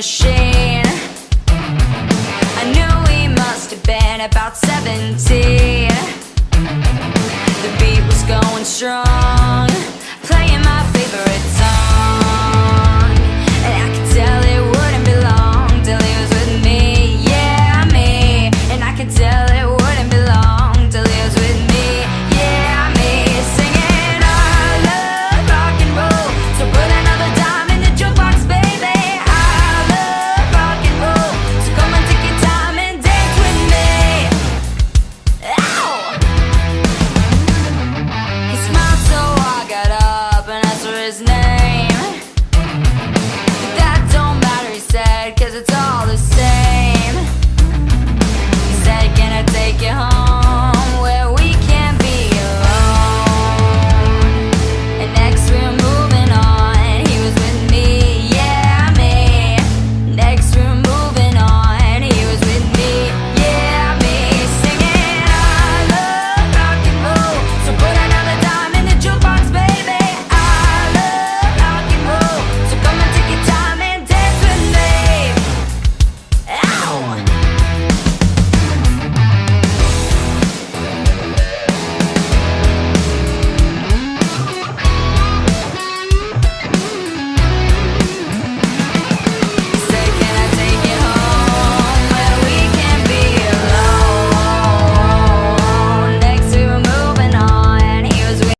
machine. I knew he must have been about 17. The beat was going strong, playing my favorite song, and I could tell it wouldn't be long till he was with me, yeah, me. And I could tell it wouldn't be long till he was with me, yeah, me. Singing, I love rock and roll, so put another dime in the jukebox, baby. I love rock and roll, so come and take your time and dance with me. Ow! He smiled so I got up and asked for his name. That don't matter, he said, 'cause it's all the same. He said, can I take you home?